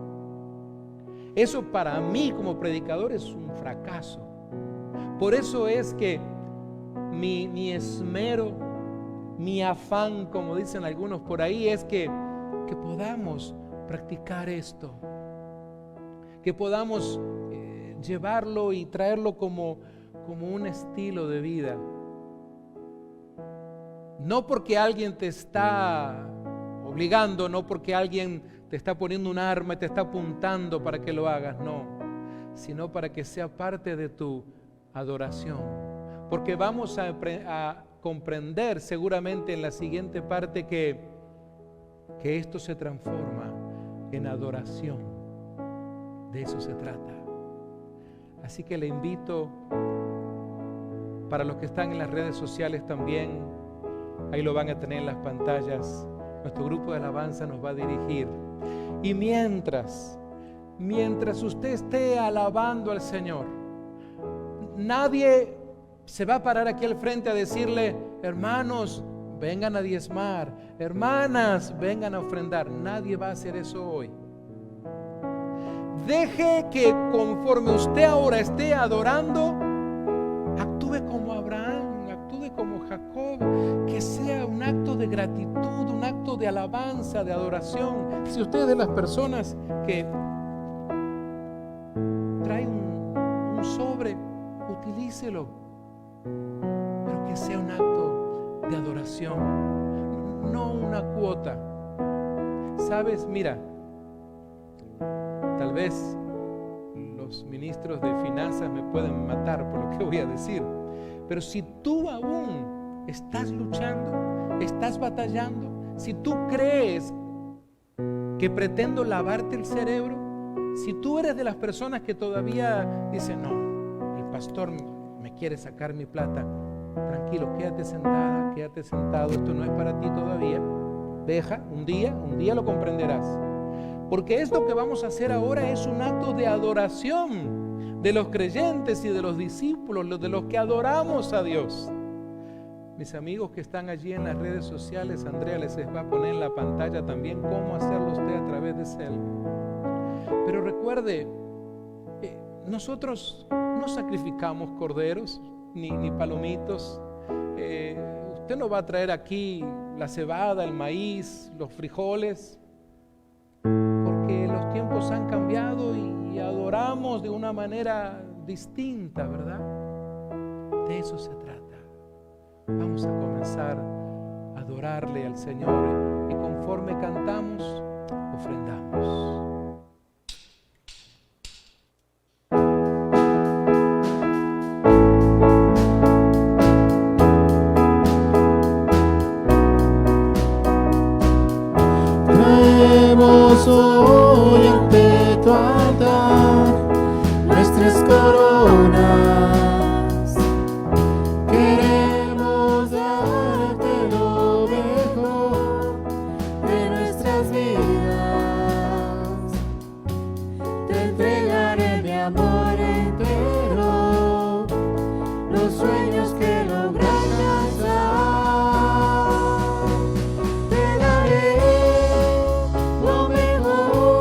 Eso para mí como predicador es un fracaso. Por eso es que mi esmero, mi afán, como dicen algunos por ahí, es que podamos practicar esto, que podamos llevarlo y traerlo como un estilo de vida. No porque alguien te está obligando, no porque alguien te está poniendo un arma y te está apuntando para que lo hagas, no, sino para que sea parte de tu adoración. Porque vamos a comprender seguramente en la siguiente parte que esto se transforma en adoración. De eso se trata. Así que le invito, para los que están en las redes sociales también, ahí lo van a tener en las pantallas, nuestro grupo de alabanza nos va a dirigir. Y mientras usted esté alabando al Señor, nadie se va a parar aquí al frente a decirle: hermanos, vengan a diezmar, hermanas, vengan a ofrendar. Nadie va a hacer eso hoy. Deje que conforme usted ahora esté adorando, actúe como Abraham, actúe como Jacob, que sea un acto de gratitud, un acto de alabanza, de adoración. Si usted es de las personas que trae un sobre, utilícelo, pero que sea un acto de adoración, no una cuota. ¿Sabes? Mira, tal vez los ministros de finanzas me pueden matar por lo que voy a decir, pero si tú aún estás luchando, estás batallando, si tú crees que pretendo lavarte el cerebro, si tú eres de las personas que todavía dicen: no, el pastor me quiere sacar mi plata, tranquilo, quédate sentada, quédate sentado, esto no es para ti todavía. Deja, un día lo comprenderás. Porque esto que vamos a hacer ahora es un acto de adoración de los creyentes y de los discípulos, de los que adoramos a Dios. Mis amigos que están allí en las redes sociales, Andrea les va a poner en la pantalla también cómo hacerlo usted a través de Cel. Pero recuerde, nosotros no sacrificamos corderos ni palomitos. Usted no va a traer aquí la cebada, el maíz, los frijoles, porque los tiempos han cambiado y adoramos de una manera distinta, ¿verdad? De eso se trata. Vamos a comenzar a adorarle al Señor y conforme cantamos, ofrendamos. Hoy ante tu altar nuestras coronas, queremos darte lo mejor de nuestras vidas. Te entregaré mi amor entero, los sueños que logré alcanzar. Te daré lo mejor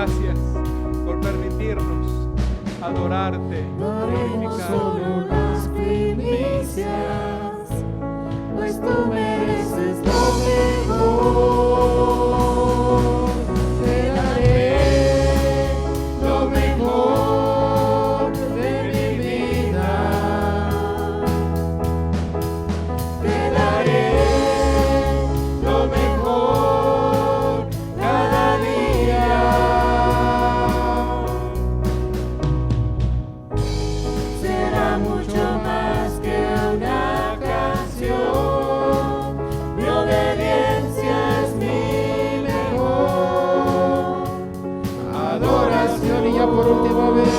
gracias por permitirnos adorarte, Daremos glorificarte. solo las primicias, pues tú mereces lo mejor. Te daré lo mejor de mi vida. Te daré lo mejor cada día. Será mucho más que una canción. Mi obediencia es mi mejor adoración. Y ya por última vez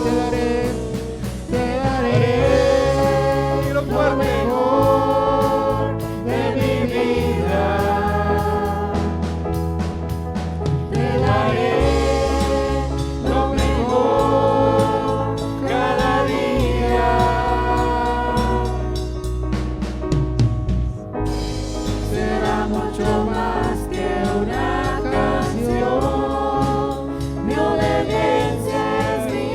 te daré Dilo lo fuerte. mejor de mi vida. Te daré lo mejor cada día. Será mucho más que una canción. Mi obediencia es mi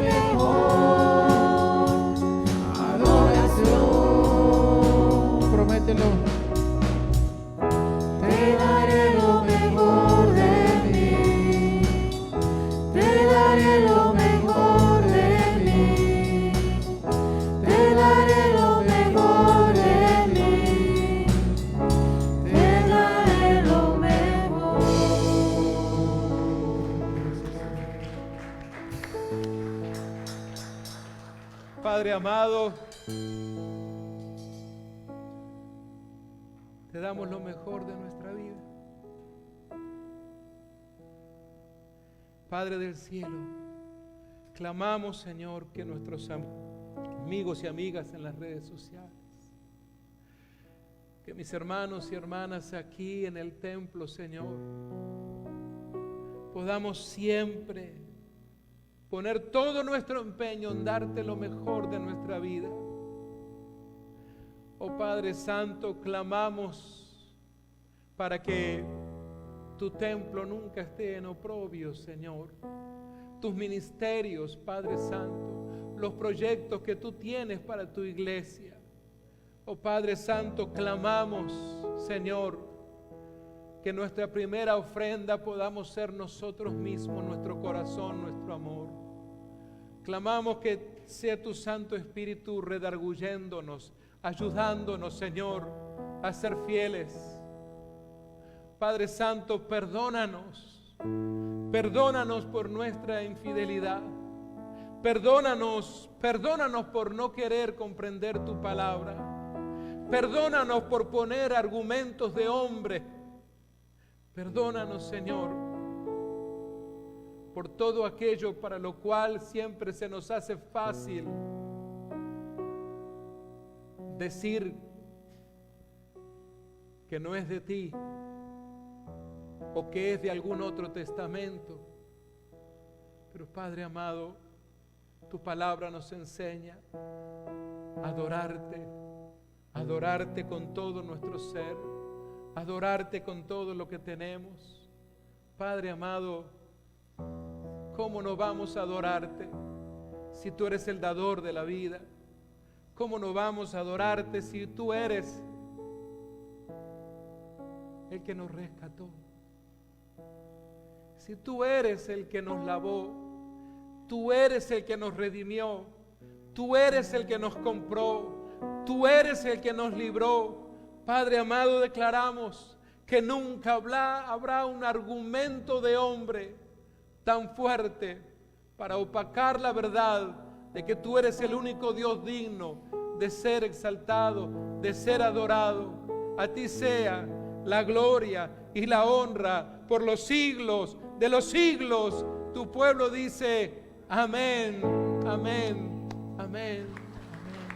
mejor adoración. Promételo. Te daré lo mejor de mí. Te daré lo mejor de mí. Te daré lo mejor de mí. Te daré lo mejor. Padre amado, te damos lo mejor de nuestra vida. Padre del cielo, clamamos, Señor, que nuestros amigos y amigas en las redes sociales, que mis hermanos y hermanas aquí en el templo, Señor, podamos siempre poner todo nuestro empeño en darte lo mejor de nuestra vida. Oh Padre Santo, clamamos para que tu templo nunca esté en oprobio, Señor. Tus ministerios, Padre Santo, los proyectos que tú tienes para tu iglesia. Oh Padre Santo, clamamos, Señor, que nuestra primera ofrenda podamos ser nosotros mismos, nuestro corazón, nuestro amor. Clamamos que sea tu Santo Espíritu redarguyéndonos, ayudándonos, Señor, a ser fieles. Padre Santo, perdónanos por nuestra infidelidad. Perdónanos por no querer comprender tu palabra. Perdónanos por poner argumentos de hombre. Perdónanos, Señor, por todo aquello para lo cual siempre se nos hace fácil decir que no es de ti o que es de algún otro testamento. Pero Padre amado, tu palabra nos enseña a adorarte con todo nuestro ser, adorarte con todo lo que tenemos. Padre amado, ¿cómo no vamos a adorarte si tú eres el dador de la vida? ¿Cómo no vamos a adorarte si tú eres el que nos rescató? Si tú eres el que nos lavó, tú eres el que nos redimió, tú eres el que nos compró, tú eres el que nos libró. Padre amado, declaramos que nunca habrá un argumento de hombre tan fuerte para opacar la verdad de que tú eres el único Dios digno de ser exaltado, de ser adorado. A ti sea la gloria y la honra por los siglos de los siglos. Tu pueblo dice amén, amén, amén, amén.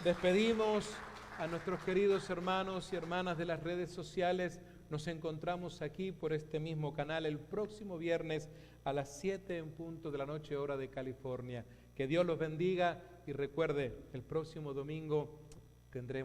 Despedimos a nuestros queridos hermanos y hermanas de las redes sociales. Nos encontramos aquí por este mismo canal el próximo viernes a las 7 en punto de la noche, hora de California. Que Dios los bendiga y recuerde, el próximo domingo tendremos